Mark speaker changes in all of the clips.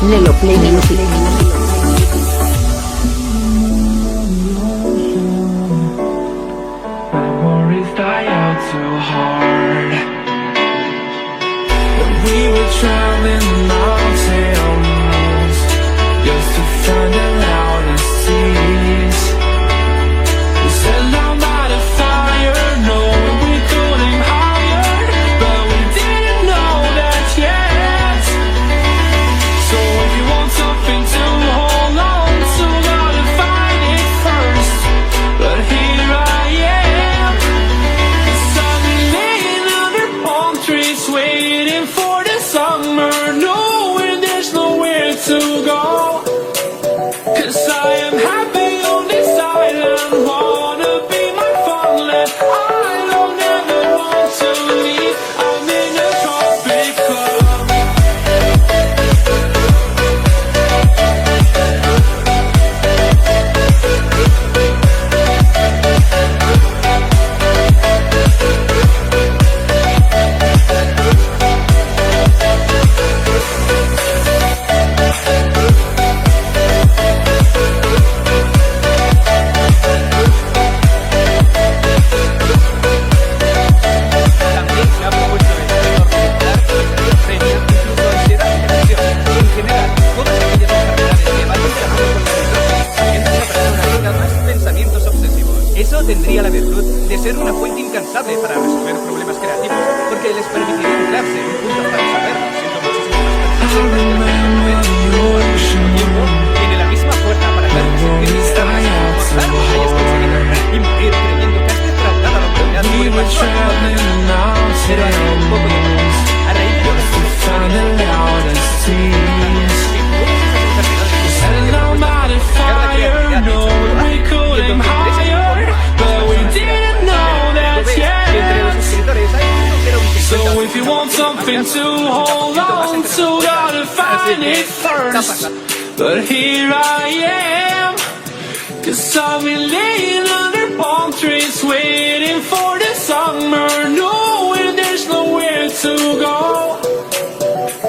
Speaker 1: Nelo Play Music.
Speaker 2: Memories die out too hard. When we were traveling mountains just to find the loudest seas. We set down by the fire, knowing we could aim higher, but we didn't know that yet. So if you want something to hold on to, gotta find it first. But here I am, 'cause I've been laying under palm trees, waiting for the summer, knowing there's nowhere to go. 'Cause I am happy on this island, wanna be my farmland. I don't ever want to leave, I'm in a tropic club.
Speaker 3: También se ha propuesto el sector militar, premios, incluso ansiedad y depresión. En general, todas aquellas enfermedades que van de la mano con la neurosis hacen que una persona tenga más pensamientos obsesivos. Eso tendría la virtud de ser una fuente incansable para resolver problemas creativos, porque les permitiría anclarse en un punto hasta resolverlos, siendo muchísimo más persistentes que el pensamiento, pero al mismo tiempo tiene la misma fuerza para hacerte sentir miserable como mostrar lo que hayas conseguido y morir creyendo que has defraudado a la humanidad por el paso. Pero así un poco de paz. A raíz de todas estas
Speaker 2: Find the loudest seas. Set down by the fire, knowing we could aim higher, but we didn't know that yet. So if you want something to hold on to, gotta find it first. But here I am, 'cause I've been laying under palm trees, waiting for the summer, knowing there's nowhere to go.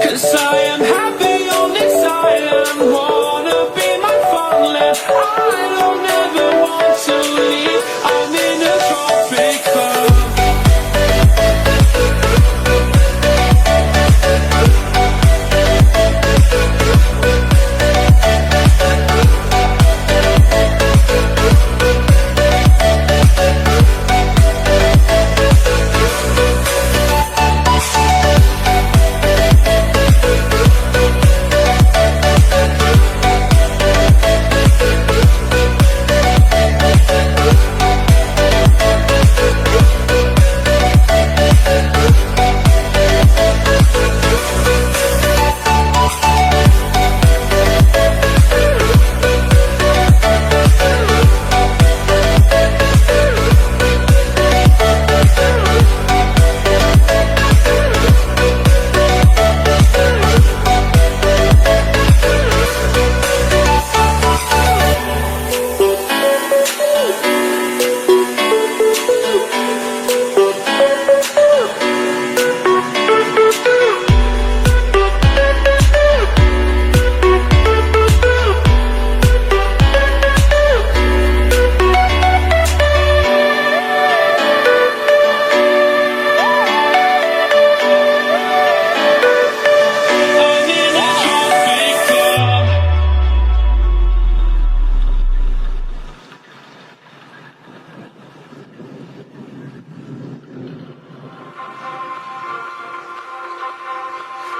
Speaker 2: 'Cause I am happy on this island, wanna be my farmland. I don't ever want to leave, I'm in a tropic club.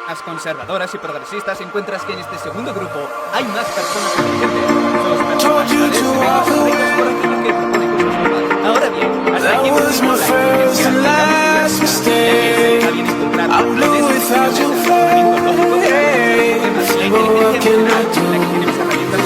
Speaker 3: Las conservadoras y progresistas encuentras que en este segundo grupo hay más personas inteligentes. Sus personalidades se ven más atraídas por aquello que propone cosas nuevas. Ahora bien, hasta aquí terminó la experiencia de la alguien encontrar en esas herramientas lógico de la inteligencia emocional, la que tiene mis herramientas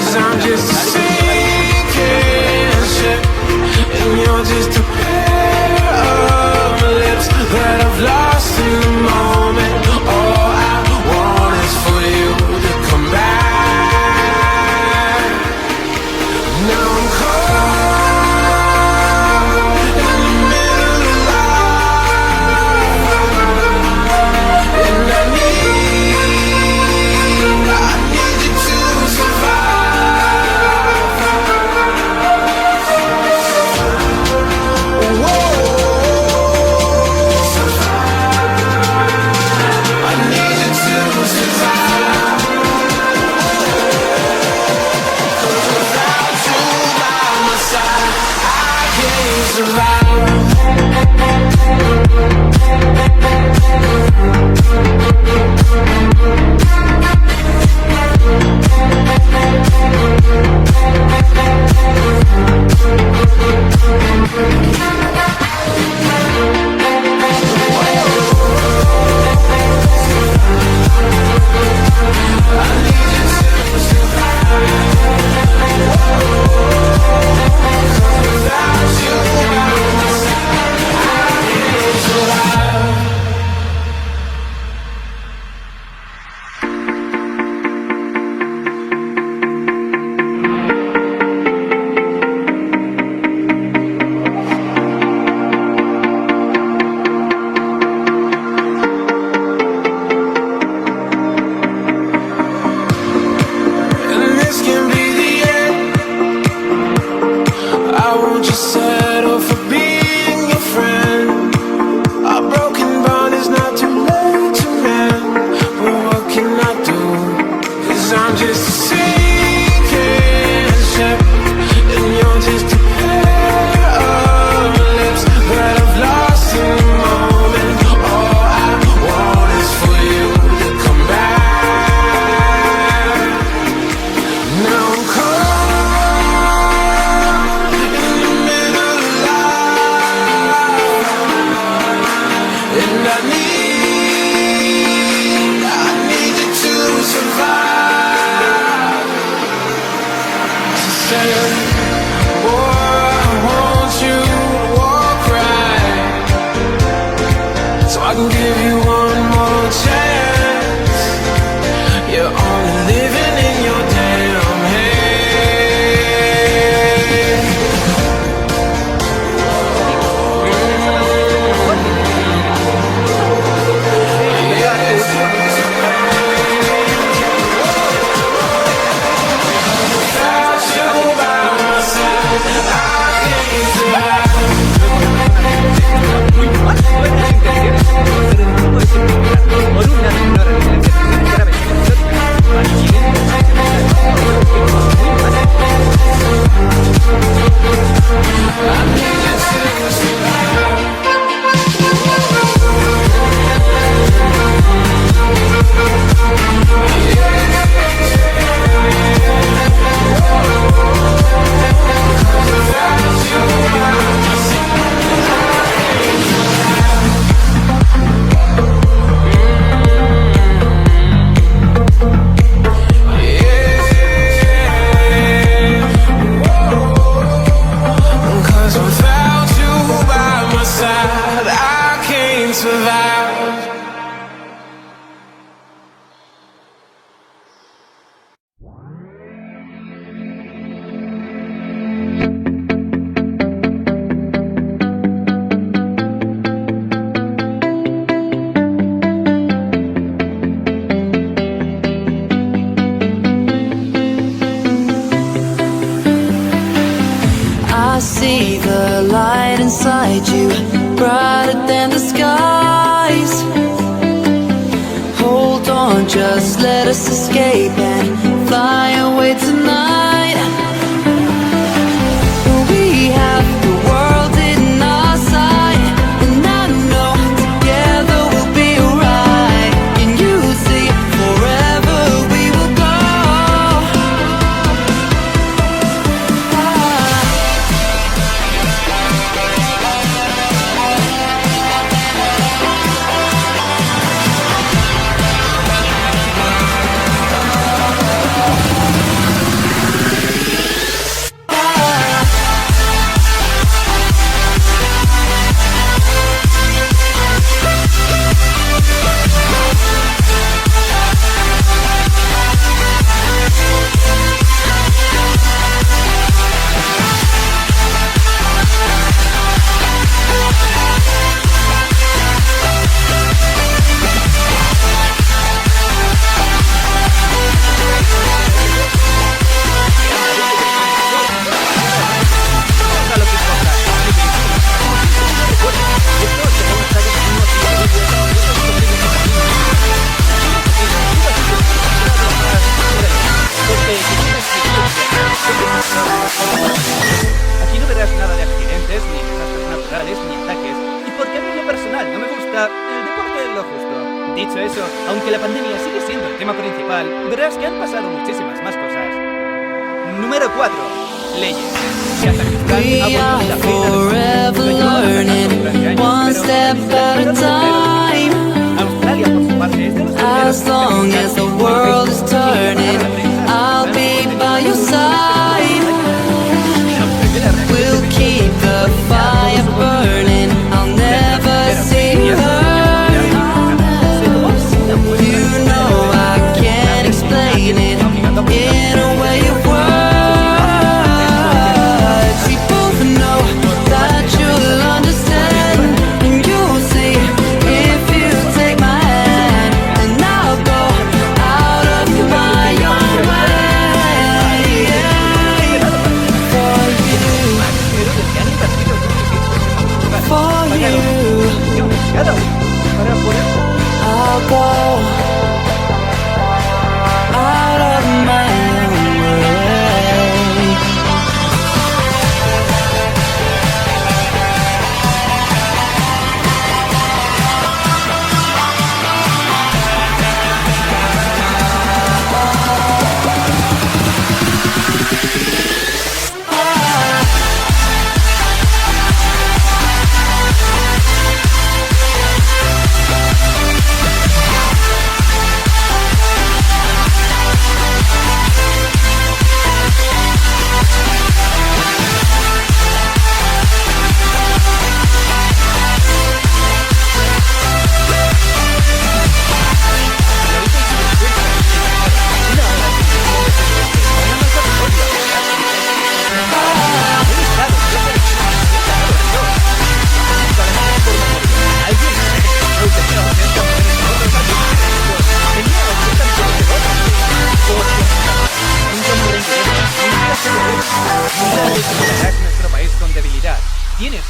Speaker 2: 'cause I'm just a sinking ship, and you're just a pair of lips that I've lost in the moment. All I want is for you to come back. Now I'm caught in the middle of life, and I need you to survive. She said, boy, I want you to walk right, so I can give you one more chance. You're only living in your damn head. Without you by my side, I can't survive.
Speaker 3: Muy más buenas intenciones, pero no puedes simplificar. Por un lado, ignoran la intención gravemente exótica, adquiriendo muy
Speaker 2: Cause without you by my side, I can't survive.
Speaker 1: I see the light inside you, brighter than the skies. Hold on, just let us escape and fly away tonight. We have the world in our sight, and I know together we'll be alright. And you see, forever we will go.
Speaker 3: Aquí no verás nada de accidentes, ni desastres naturales, ni ataques. Y porque a mí en lo personal no me gusta el deporte es lo justo. Dicho eso, aunque la pandemia sigue siendo el tema principal, verás que han pasado muchísimas más cosas. Número 4. Leyes. Si Afganistán
Speaker 1: We
Speaker 3: ha vuelto
Speaker 1: are
Speaker 3: a la
Speaker 1: forever learning, one step at a time.
Speaker 3: Australia, por su parte, es de los
Speaker 1: As long as the world is turning, I'll be by your side. We'll keep the fire burning, I'll never see you hurt. You know I can't explain it in a way of words. We both know that you'll understand, and you'll see if you take my hand, and I'll go out of your mind.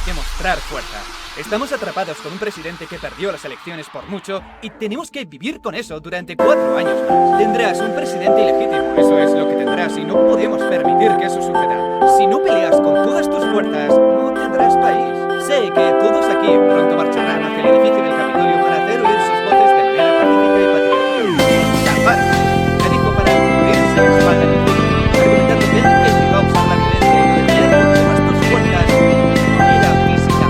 Speaker 3: que mostrar fuerza. Estamos atrapados con un presidente que perdió las elecciones por mucho y tenemos que vivir con eso durante 4 años más. Tendrás un presidente ilegítimo, eso es lo que tendrás y no podemos permitir que eso suceda. Si no peleas con todas tus fuerzas, no tendrás país. Sé que todos aquí pronto marcharán hacia el edificio del Capitolio para hacer oír sus voces de manera pacífica y patriótica. ¡Llamar! Me dijo para cubrirse la espalda en el juego, argumentando que va a usar la violencia y lo de pelear con todas tus fuerzas no era física.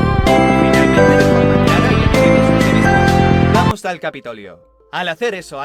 Speaker 3: Finalmente, de forma clara y activos en sí mismos, vamos al Capitolio. Al hacer eso,